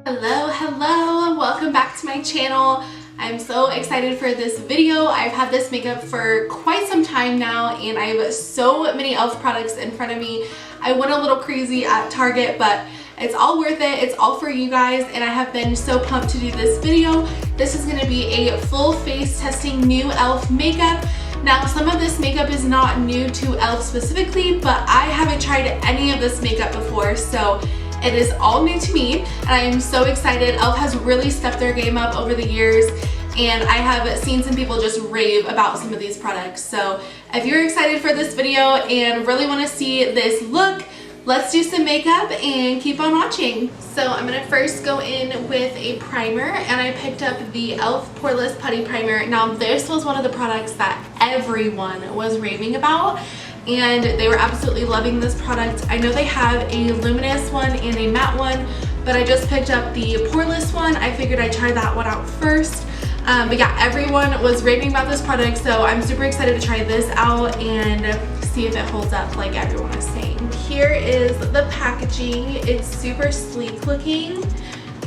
Hello, welcome back to my channel. I'm so excited for this video. I've had this makeup for quite some time now and I have so many e.l.f. products in front of me. I went a little crazy at Target, but it's all worth it. It's all for you guys and I have been so pumped to do this video. This is going to be a full face testing new e.l.f. makeup. Now, some of this makeup is not new to e.l.f. specifically, but I haven't tried any of this makeup before, so it is all new to me and I am so excited. e.l.f. has really stepped their game up over the years and I have seen some people just rave about some of these products. So if you're excited for this video and really want to see this look, let's do some makeup and keep on watching. So I'm going to first go in with a primer and I picked up the e.l.f. Poreless Putty Primer. Now this was one of the products that everyone was raving about and they were absolutely loving this product. I know they have a luminous one and a matte one, but I just picked up the poreless one. I figured I'd try that one out first. But yeah, everyone was raving about this product, so I'm super excited to try this out and see if it holds up like everyone is saying. Here is the packaging. It's super sleek looking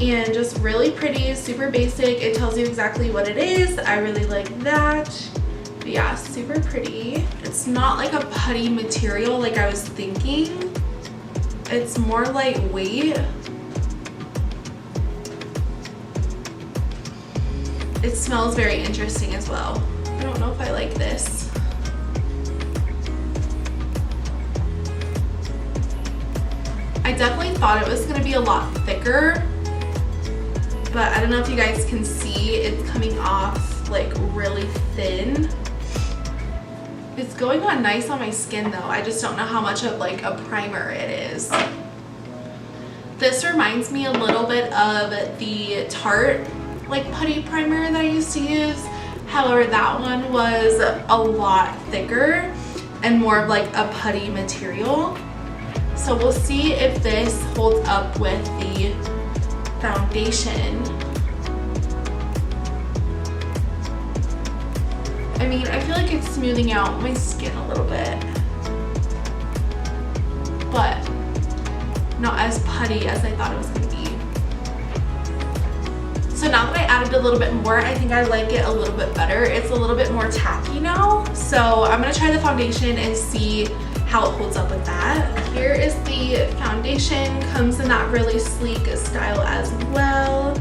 and just really pretty, super basic. It tells you exactly what it is. I really like that. But yeah, super pretty. It's not like a putty material like I was thinking. It's more lightweight. It smells very interesting as well. I don't know if I like this. I definitely thought it was going to be a lot thicker, but I don't know if you guys can see it's coming off like really thin. It's going on nice on my skin though. I just don't know how much of like a primer it is. This reminds me a little bit of the Tarte like putty primer that I used to use. However, that one was a lot thicker and more of like a putty material. So we'll see if this holds up with the foundation. I mean, I feel like it's smoothing out my skin a little bit, but not as putty as I thought it was going to be. So now that I added a little bit more, I think I like it a little bit better. It's a little bit more tacky now. So I'm going to try the foundation and see how it holds up with that. Here is the foundation. Comes in that really sleek style as well.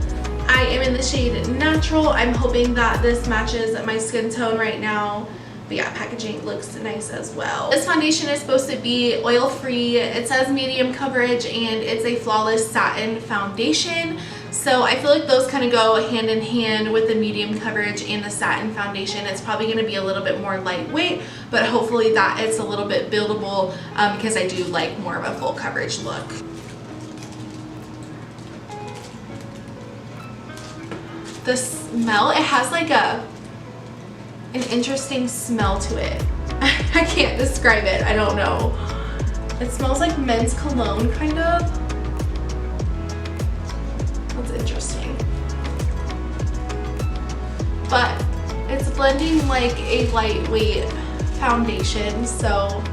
I am in the shade Natural. I'm hoping that this matches my skin tone right now. But yeah, packaging looks nice as well. This foundation is supposed to be oil-free. It says medium coverage and it's a flawless satin foundation. So I feel like those kind of go hand in hand with the medium coverage and the satin foundation. It's probably going to be a little bit more lightweight, but hopefully that it's a little bit buildable because I do like more of a full coverage look. The smell, it has like an interesting smell to it. I can't describe it, I don't know. It smells like men's cologne kind of. That's interesting. But it's blending like a lightweight foundation, so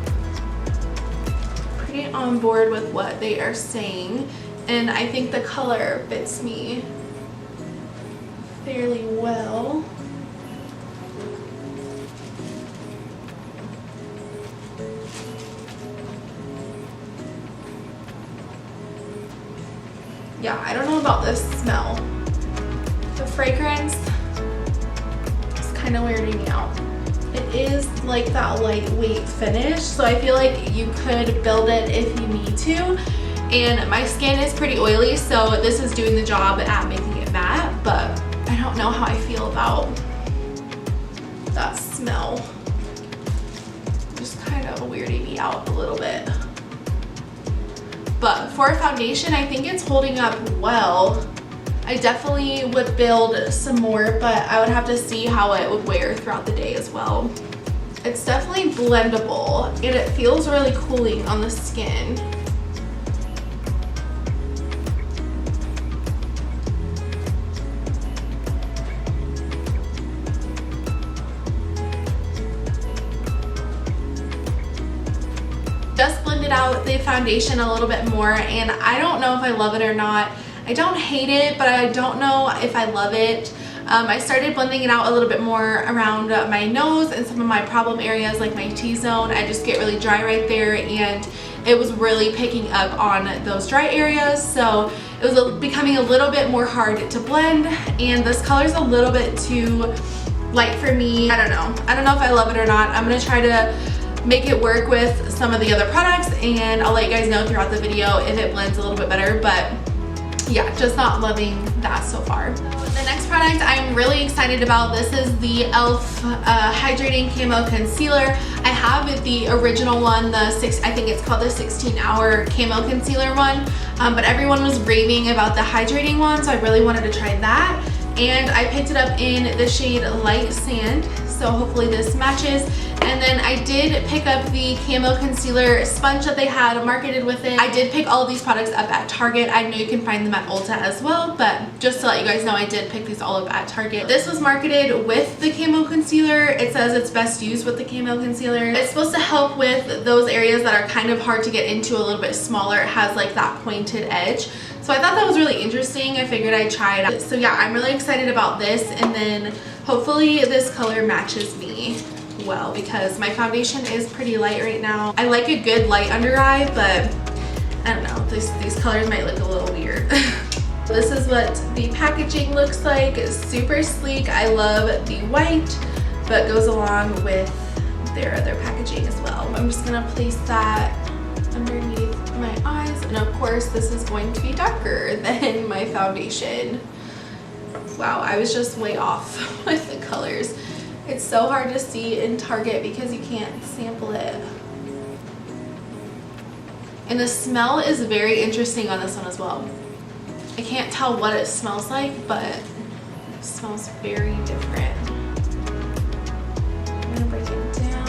pretty on board with what they are saying. And I think the color fits me fairly well. Yeah, I don't know about this smell. The fragrance is kind of weirding me out. It is like that lightweight finish, so I feel like you could build it if you need to. And my skin is pretty oily, so this is doing the job at making it matte, but I don't know how I feel about that smell. Just kind of weirding me out a little bit. But for a foundation, I think it's holding up well. I definitely would build some more, but I would have to see how it would wear throughout the day as well. It's definitely blendable and it feels really cooling on the skin. Just blended out the foundation a little bit more and I don't know if I love it or not. I don't hate it, but I don't know if I love it. I started blending it out a little bit more around my nose and some of my problem areas like my T-zone. I just get really dry right there, and it was really picking up on those dry areas, so it was becoming a little bit more hard to blend, and this color is a little bit too light for me. I don't know if I love it or not. I'm gonna try to make it work with some of the other products, and I'll let you guys know throughout the video if it blends a little bit better, but yeah, just not loving that so far. So the next product I'm really excited about, this is the e.l.f. Hydrating Camo Concealer. I have the original one, I think it's called the 16-hour Camo Concealer one, but everyone was raving about the hydrating one, so I really wanted to try that. And I picked it up in the shade Light Sand, so hopefully this matches. And then I did pick up the Camo Concealer sponge that they had marketed with it. I did pick all of these products up at Target. I know you can find them at Ulta as well, but just to let you guys know, I did pick these all up at Target. This was marketed with the Camo Concealer. It says it's best used with the Camo Concealer. It's supposed to help with those areas that are kind of hard to get into, a little bit smaller. It has like that pointed edge. So I thought that was really interesting. I figured I'd try it out. So yeah, I'm really excited about this, and then hopefully this color matches me well, because my foundation is pretty light right now. I like a good light under eye, but I don't know, these colors might look a little weird. This is what the packaging looks like. It's super sleek. I love the white, but goes along with their other packaging as well. I'm just gonna place that underneath my eyes, and of course this is going to be darker than my foundation. Wow, I was just way off with the colors. It's so hard to see in Target because you can't sample it. And the smell is very interesting on this one as well. I can't tell what it smells like, but it smells very different. I'm gonna break it down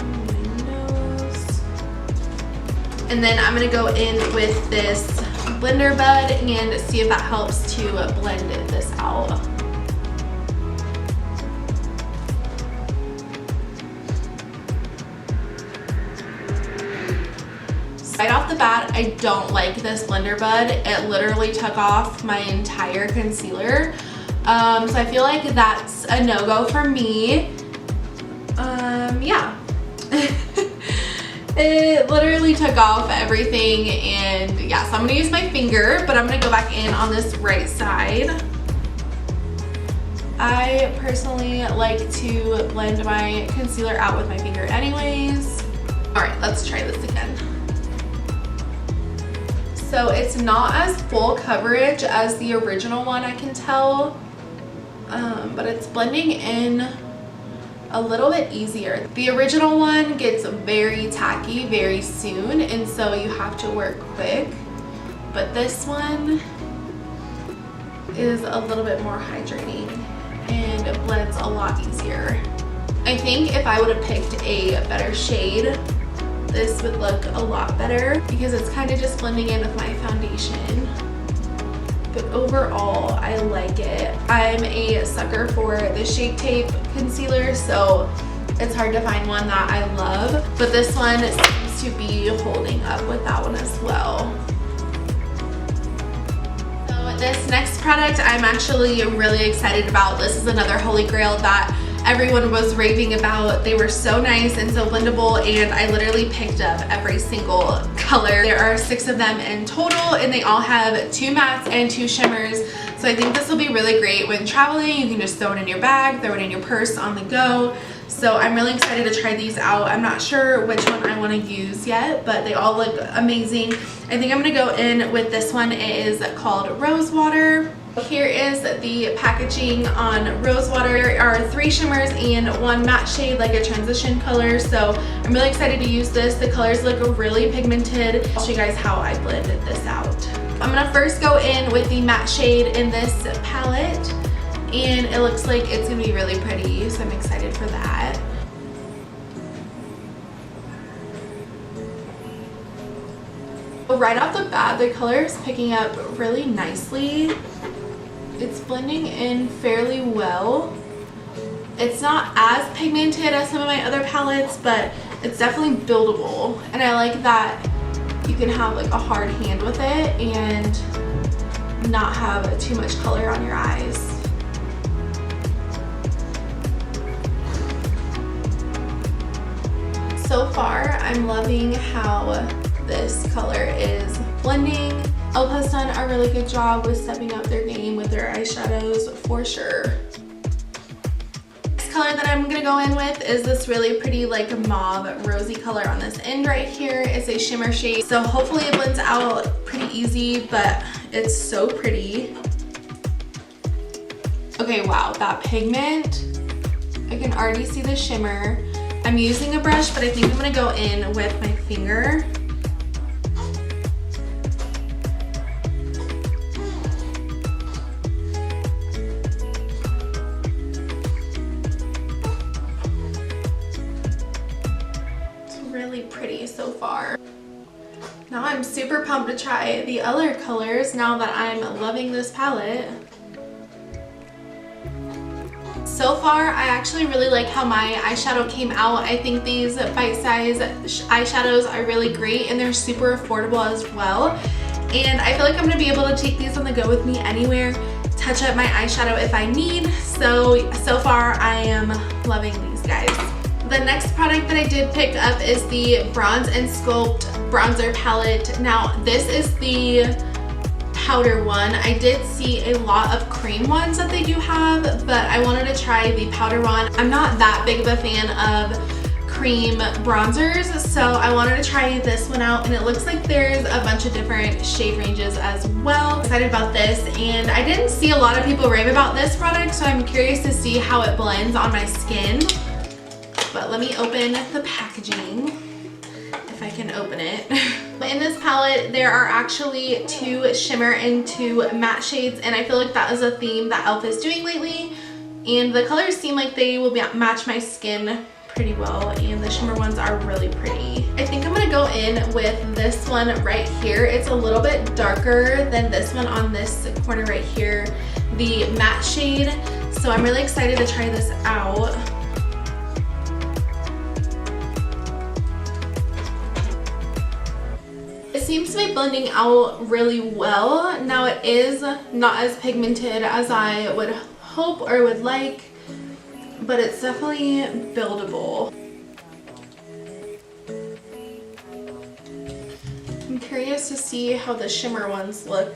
on my nose. And then I'm gonna go in with this blender bud and see if that helps to blend this out. Right off the bat, I don't like this blender bud. It literally took off my entire concealer. So I feel like that's a no-go for me. Yeah. It literally took off everything, and yeah, so I'm gonna use my finger, but I'm gonna go back in on this right side. I personally like to blend my concealer out with my finger anyways. All right, let's try this again. So it's not as full coverage as the original one, I can tell, but it's blending in a little bit easier. The original one gets very tacky very soon, and so you have to work quick, but this one is a little bit more hydrating and it blends a lot easier. I think if I would have picked a better shade, this would look a lot better because it's kind of just blending in with my foundation. But overall, I like it. I'm a sucker for the Shape Tape concealer, so it's hard to find one that I love. But this one seems to be holding up with that one as well. So this next product I'm actually really excited about. This is another holy grail that everyone was raving about. They were so nice and so blendable, and I literally picked up every single color. There are 6 of them in total, and they all have 2 mattes and 2 shimmers. So I think this will be really great when traveling. You can just throw it in your bag, throw it in your purse on the go. So I'm really excited to try these out. I'm not sure which one I want to use yet, but they all look amazing. I think I'm going to go in with this one. It is called Rose Water. Here is the packaging on Rose Water. There are 3 shimmers and 1 matte shade, like a transition color. So I'm really excited to use this. The colors look really pigmented. I'll show you guys how I blended this out. I'm gonna first go in with the matte shade in this palette, and it looks like it's gonna be really pretty, so I'm excited for that. Right off the bat, the color is picking up really nicely. It's blending in fairly well. It's not as pigmented as some of my other palettes, but it's definitely buildable. And I like that you can have like a hard hand with it and not have too much color on your eyes. So far, I'm loving how this color is blending. e.l.f. has done a really good job with stepping up their game with their eyeshadows for sure. Next color that I'm gonna go in with is this really pretty like mauve rosy color on this end right here. It's a shimmer shade, so hopefully it blends out pretty easy, but it's so pretty. Okay, wow, that pigment, I can already see the shimmer. I'm using a brush, but I think I'm gonna go in with my finger. It's really pretty so far. Now I'm super pumped to try the other colors now that I'm loving this palette. So far, I actually really like how my eyeshadow came out. I think these bite-size eyeshadows are really great and they're super affordable as well. And I feel like I'm gonna be able to take these on the go with me anywhere, touch up my eyeshadow if I need. So far I am loving these guys. The next product that I did pick up is the Bronze and Sculpt Bronzer Palette. Now this is the powder one. I did see a lot of cream ones that they do have, but I wanted to try the powder one. I'm not that big of a fan of cream bronzers, so I wanted to try this one out, and it looks like there's a bunch of different shade ranges as well. Excited about this, and I didn't see a lot of people rave about this product, so I'm curious to see how it blends on my skin. But let me open the packaging, if I can open it. In this palette, there are actually 2 shimmer and 2 matte shades, and I feel like that is a theme that e.l.f. is doing lately. And the colors seem like they will match my skin pretty well, and the shimmer ones are really pretty. I think I'm gonna go in with this one right here. It's a little bit darker than this one on this corner right here, the matte shade. So I'm really excited to try this out. It seems to be blending out really well. Now it is not as pigmented as I would hope or would like, but it's definitely buildable. I'm curious to see how the shimmer ones look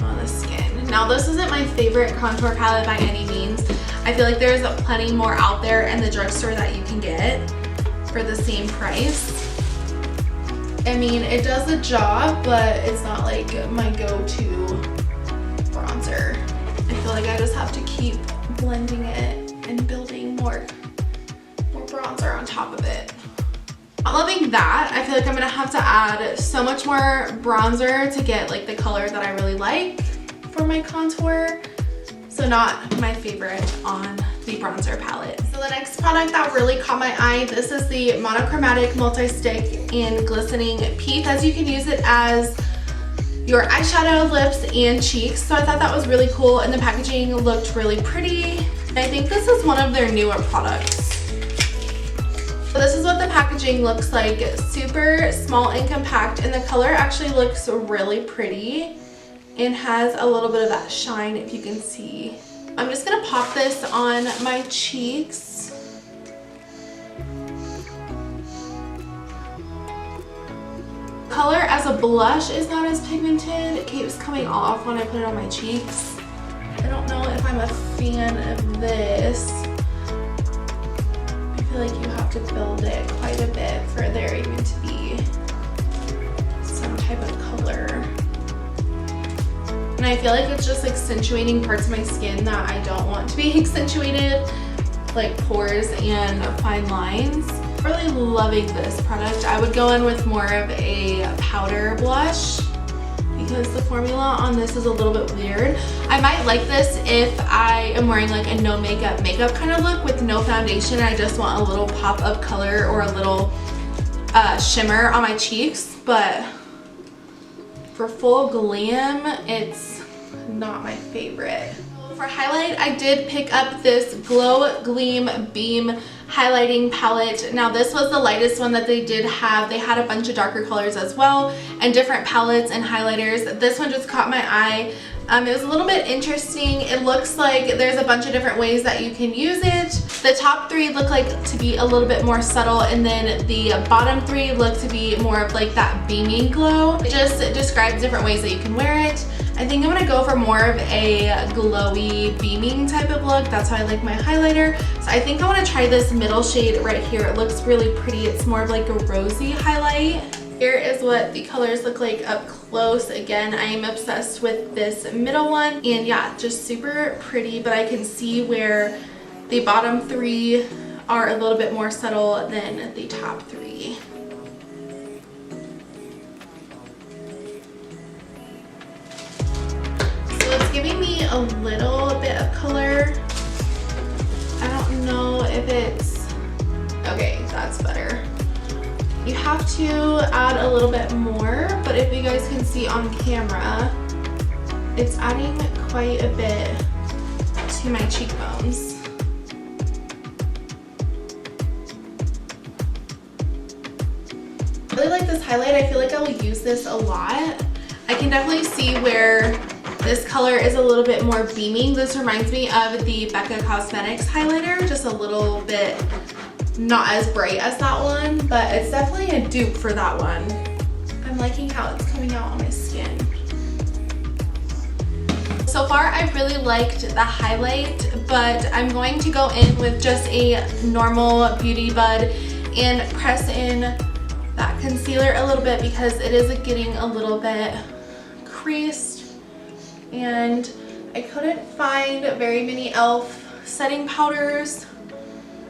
on the skin. Now this isn't my favorite contour palette by any means. I feel like there's plenty more out there in the drugstore that you can get for the same price. I mean, it does the job, but it's not like my go-to bronzer. I feel like I just have to keep blending it and building more bronzer on top of it. Not loving that. I feel like I'm gonna have to add so much more bronzer to get like the color that I really like for my contour. So not my favorite on the bronzer palette. So the next product that really caught my eye, this is the Monochromatic Multi-Stick in Glistening Peach, as you can use it as your eyeshadow, lips, and cheeks. So I thought that was really cool, and the packaging looked really pretty. I think this is one of their newer products. So this is what the packaging looks like. Super small and compact, and the color actually looks really pretty and has a little bit of that shine, if you can see. I'm just gonna pop this on my cheeks. Color as a blush is not as pigmented. It keeps coming off when I put it on my cheeks. I don't know if I'm a fan of this. I feel like you have to build it quite a bit for there even to be some type of color. And I feel like it's just accentuating parts of my skin that I don't want to be accentuated, like pores and fine lines. Really loving this product. I would go in with more of a powder blush because the formula on this is a little bit weird. I might like this if I am wearing like a no makeup kind of look with no foundation and I just want a little pop of color or a little shimmer on my cheeks, but for full glam, it's not my favorite. For highlight, I did pick up this Glow Gleam Beam highlighting palette. Now this was the lightest one that they did have. They had a bunch of darker colors as well and different palettes and highlighters. This one just caught my eye. It was a little bit interesting. It looks like there's a bunch of different ways that you can use it. The top three look like to be a little bit more subtle, and then the bottom three look to be more of like that beaming glow. It just describes different ways that you can wear it. I think I'm gonna go for more of a glowy, beaming type of look. That's how I like my highlighter. So I think I wanna try this middle shade right here. It looks really pretty. It's more of like a rosy highlight. Here is what the colors look like up close. Again, I am obsessed with this middle one. And yeah, just super pretty, but I can see where the bottom three are a little bit more subtle than the top three. So it's giving me a little bit of color. I don't know if it's, okay, that's better. You have to add a little bit more, but if you guys can see on camera, it's adding quite a bit to my cheekbones. I really like this highlight. I feel like I will use this a lot. I can definitely see where this color is a little bit more beaming. This reminds me of the Becca Cosmetics highlighter, just a little bit not as bright as that one, but it's definitely a dupe for that one. I'm liking how it's coming out on my skin. So far, I've really liked the highlight, but I'm going to go in with just a normal Beauty Bud and press in that concealer a little bit because it is getting a little bit creased, and I couldn't find very many e.l.f. setting powders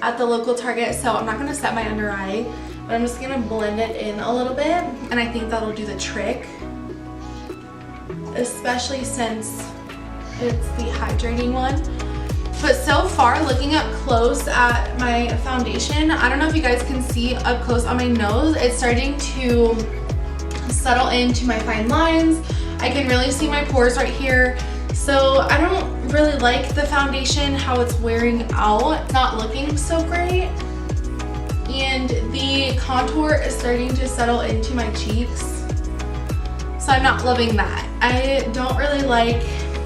at the local Target, so I'm not going to set my under eye, but I'm just going to blend it in a little bit, and I think that'll do the trick, especially since it's the hydrating one. But so far, looking up close at my foundation, I don't know if you guys can see up close on my nose, it's starting to settle into my fine lines. I can really see my pores right here. So I don't really like the foundation, how it's wearing out, not looking so great. And the contour is starting to settle into my cheeks. So I'm not loving that. I don't really like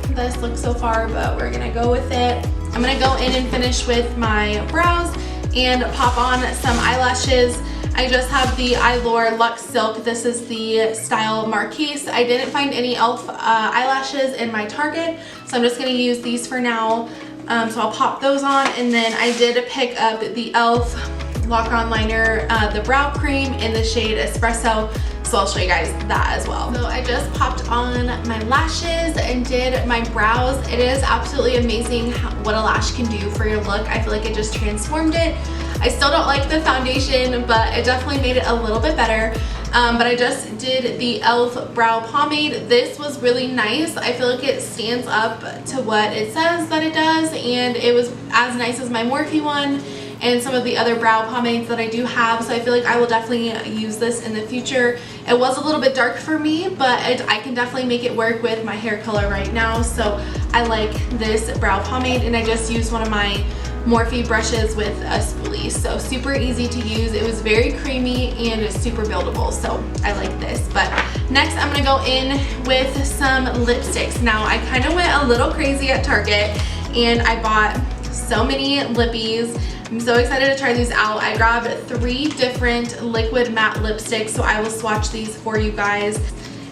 this look so far, but we're gonna go with it. I'm gonna go in and finish with my brows and pop on some eyelashes. I just have the Eylure Luxe Silk. This is the style Marquise. I didn't find any e.l.f. Eyelashes in my Target, so I'm just going to use these for now. So I'll pop those on, and then I did pick up the e.l.f. Lock-On Liner, the brow cream in the shade Espresso, so I'll show you guys that as well. So I just popped on my lashes and did my brows. It is absolutely amazing what a lash can do for your look. I feel like it just transformed it. I still don't like the foundation, but it definitely made it a little bit better. But I just did the e.l.f. brow pomade. This was really nice. I feel like it stands up to what it says that it does, and it was as nice as my Morphe one and some of the other brow pomades that I do have, so I feel like I will definitely use this in the future. It was a little bit dark for me, but I can definitely make it work with my hair color right now, so I like this brow pomade, and I just used one of my Morphe brushes with a spoolie, so super easy to use. It was very creamy and super buildable, so I like this. But next I'm gonna go in with some lipsticks. Now I kind of went a little crazy at Target and I bought so many lippies. I'm so excited to try these out. I grabbed 3 different liquid matte lipsticks, so I will swatch these for you guys.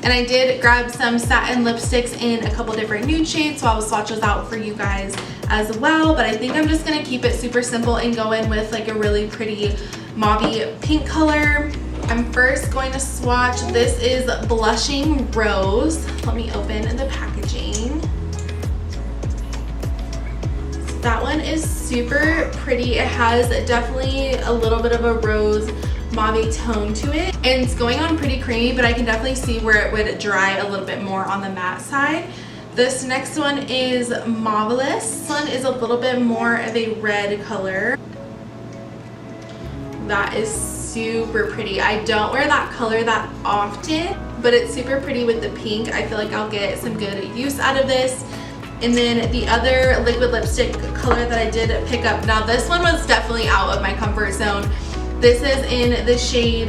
And I did grab some satin lipsticks in a couple different nude shades, so I will swatch those out for you guys as well. But I think I'm just gonna keep it super simple and go in with like a really pretty mauvey pink color. I'm first going to swatch, this is Blushing Rose. Let me open the packaging. That one is super pretty. It has definitely a little bit of a rose mauve tone to it, and it's going on pretty creamy, but I can definitely see where it would dry a little bit more on the matte side. This next one is Marvelous. This one is a little bit more of a red color. That is super pretty. I don't wear that color that often, but it's super pretty with the pink. I feel like I'll get some good use out of this. And then the other liquid lipstick color that I did pick up, now this one was definitely out of my comfort zone. This is in the shade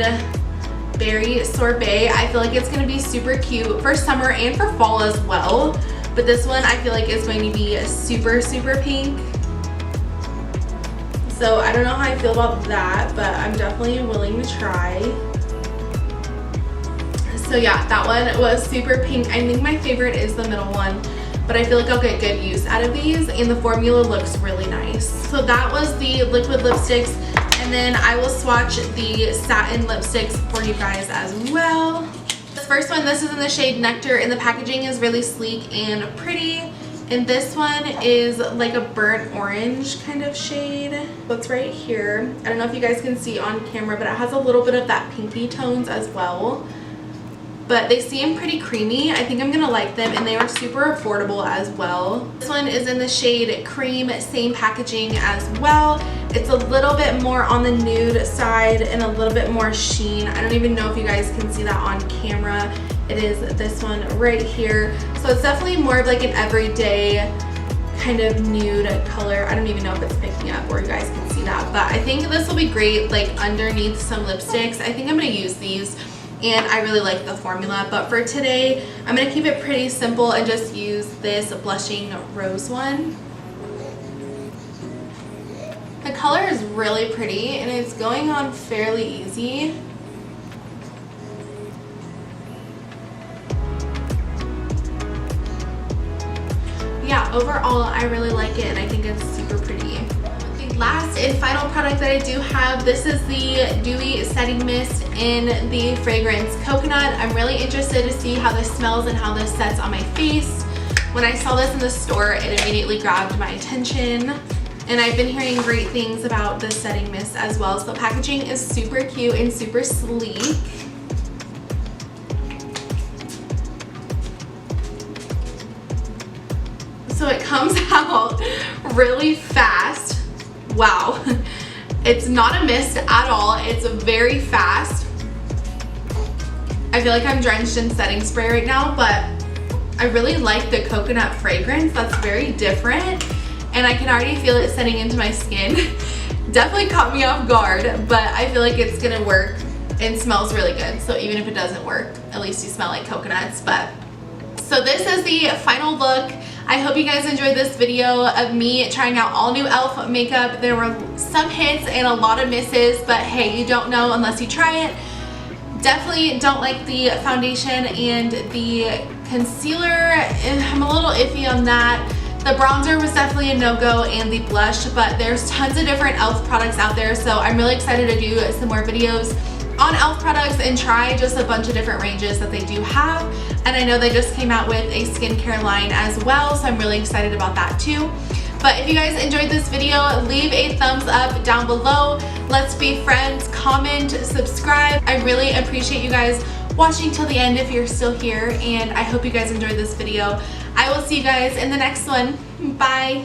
Berry Sorbet. I feel like it's going to be super cute for summer and for fall as well. But this one I feel like is going to be super, super pink. So I don't know how I feel about that, but I'm definitely willing to try. So yeah, that one was super pink. I think my favorite is the middle one, but I feel like I'll get good use out of these, and the formula looks really nice. So that was the liquid lipsticks, and then I will swatch the satin lipsticks for you guys as well. This first one, this is in the shade Nectar, and the packaging is really sleek and pretty. And this one is like a burnt orange kind of shade. It's right here. I don't know if you guys can see on camera, but it has a little bit of that pinky tones as well. But they seem pretty creamy. I think I'm gonna like them, and they are super affordable as well. This one is in the shade Cream, same packaging as well. It's a little bit more on the nude side and a little bit more sheen. I don't even know if you guys can see that on camera. It is this one right here. So it's definitely more of like an everyday kind of nude color. I don't even know if it's picking up or you guys can see that, but I think this will be great like underneath some lipsticks. I think I'm gonna use these, and I really like the formula. But for today, I'm gonna keep it pretty simple and just use this blushing rose one. The color is really pretty and it's going on fairly easy. Yeah, overall I really like it, and I think it's super pretty. The last and final product that I do have, this is the Dewy Setting Mist in the fragrance Coconut. I'm really interested to see how this smells and how this sets on my face. When I saw this in the store, it immediately grabbed my attention, and I've been hearing great things about this setting mist as well. So the packaging is super cute and super sleek. So it comes out really fast. Wow. It's not a mist at all. It's very fast. I feel like I'm drenched in setting spray right now, but I really like the coconut fragrance. That's very different, and I can already feel it setting into my skin. Definitely caught me off guard, but I feel like it's gonna work and smells really good. So even if it doesn't work, at least you smell like coconuts. But so this is the final look. I hope you guys enjoyed this video of me trying out all new e.l.f. makeup. There were some hits and a lot of misses, but hey, you don't know unless you try it. Definitely don't like the foundation and the concealer. I'm a little iffy on that. The bronzer was definitely a no-go, and the blush, but there's tons of different e.l.f. products out there, so I'm really excited to do some more videos on e.l.f. products and try just a bunch of different ranges that they do have. And I know they just came out with a skincare line as well, so I'm really excited about that too. But if you guys enjoyed this video, leave a thumbs up down below. Let's be friends, comment, subscribe. I really appreciate you guys watching till the end if you're still here, and I hope you guys enjoyed this video. I will see you guys in the next one. Bye.